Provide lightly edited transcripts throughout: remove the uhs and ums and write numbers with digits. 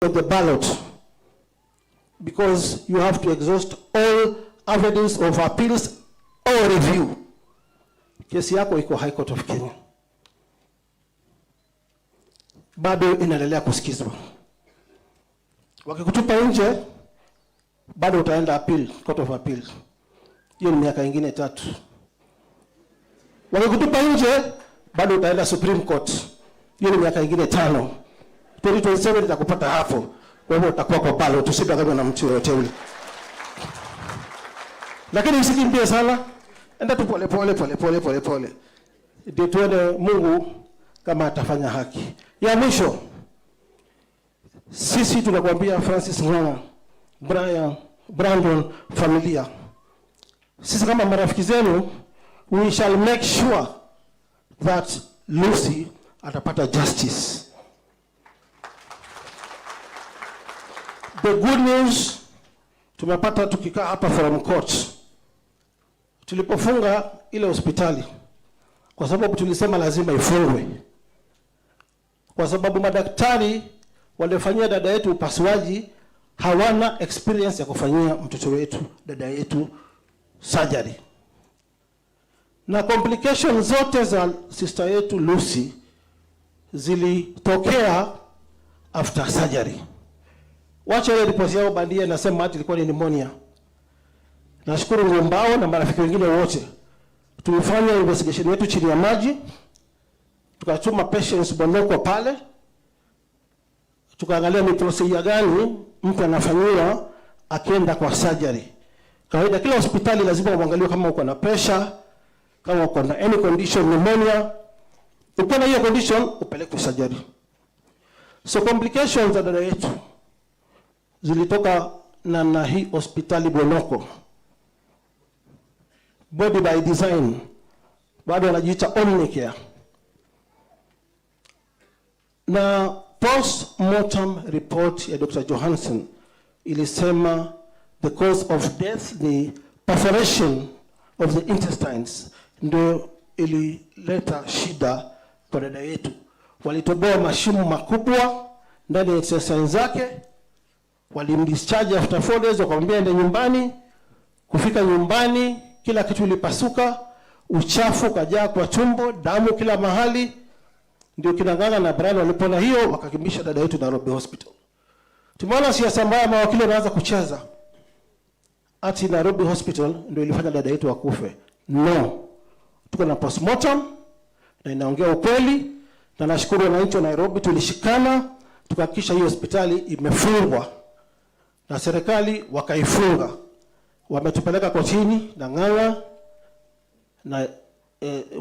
of the ballot, because you have to exhaust all avenues of appeals or review. Kesi yako iko High Court of Kenya, bado inaendelea kusikizwa. Wakikutupa nje, bado utaenda appeal, Court of Appeal. Hiyo ni miaka ingine 3. Wakikutupa nje, bado utaenda Supreme Court. Hiyo ni miaka ingine 5. 2027 itakupata hapo. Wewe utakuwa kwa ballot, usidanganywe na mtu yote ule. Lakini usikimbie sana. Enda tu pole. Ndio tuone Mungu kama atafanya haki. Ya mwisho, sisi tunakuambia Francis Ng'ang'a, Brian, Brandon, familia. Sisi kama marafiki zenu, we shall make sure that Lucy atapata justice. The good news, tumepata tukikaa hapa from court. Tulipofunga ile hospitali, kwa sababu tulisema lazima ifungwe, kwa sababu madaktari walifanyia dada yetu upasuaji hawana experience ya kufanyia mtoto wetu, dada yetu, surgery. Na complications zote za sister yetu Lucy zilitokea after surgery. Wacha ile ripoti yao bandia nasema ati ilikuwa ni pneumonia. Nashukuru Ngombao na marafiki wengine wote. Tulifanya investigation yetu chini ya maji. Tukachuma patients Bonoko pale. Tukaangalia ni procedure gani mtu anafanyiwa akienda kwa surgery. Kawaida kila hospitali lazima uangalie kama uko na pressure, kama uko na any condition, pneumonia. Ukiwa na hiyo condition upeleke surgery. So complications za dada yetu zilitoka na hii hospitali Bonoko. Body by design, bado wanajiita Omnicare. Na post-mortem report ya Dr. Johansson ilisema the cause of death ni perforation of the intestines, ndio ilileta shida kwa dada yetu. Walitoboa mashimo makubwa ndani ya intestines zake, walimdischarge after 4 days, wakamwambia ende nyumbani. Kufika nyumbani, kila kitu ilipasuka, uchafu kajaa kwa tumbo, damu kila mahali. Ndio kina Ng'ang'a na Brian walipona hiyo, wakakimbisha dada yetu Nairobi Hospital. Tumeona siasa mbaya, mawakili wanaanza kucheza ati Nairobi Hospital ndio ilifanya dada yetu akufe. No. Tuko na postmortem na inaongea ukweli, na nashukuru wananchi wa Nairobi tulishikana tukahakikisha hiyo hospitali imefungwa. Na serikali wakaifunga. Wametupeleka kotini na Ng'ang'a na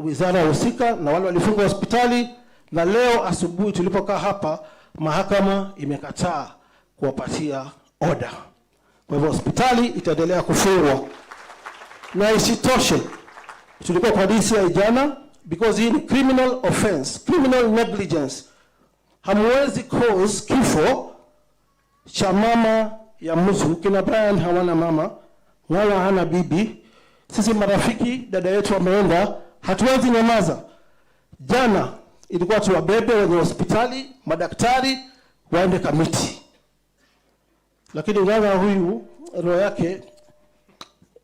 wizara husika na wale walifunga hospitali, na leo asubuhi tulipokaa hapa mahakama imekataa kuwapatia order. Kwa hivyo hospitali itaendelea kufungwa. Na isitoshe, tulikuwa kwa DCI jana, because hii ni criminal offense, criminal negligence. Hamwezi cause kifo cha mama ya mtu. Kina Brian hawana mama, Ng'ang'a hana bibi. Sisi marafiki, dada yetu wameenda, hatuwezi nyamaza. Jana ilikuwa tuwabebe wenye hospitali, madaktari waende kamiti. Lakini Ng'ang'a huyu roho yake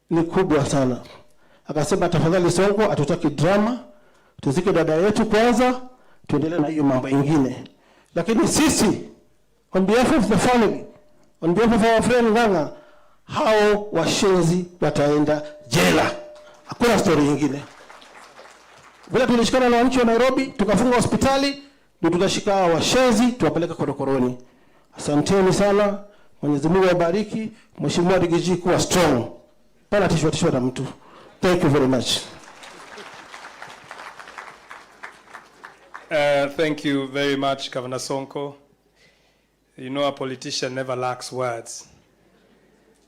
ni kubwa sana. Akasema tafadhali Sonko, hatutaki drama, tuzike dada yetu kwanza, tuendelee na hiyo mambo mengine. Lakini sisi, on behalf of the family, on behalf of our friend Ng'ang'a, hao washenzi wataenda jela. Hakuna story nyingine. Vile tulishikana na wananchi wa Nairobi, tukafunga hospitali, ndio tutashika washenzi tuwapeleka korokoroni. Asanteni sana. Mwenyezi Mungu awabariki. Mheshimiwa Rigiji, kuwa strong. Pana tishwa na mtu. Thank you very much. Thank you very much, Governor Sonko. You know, a politician never lacks words.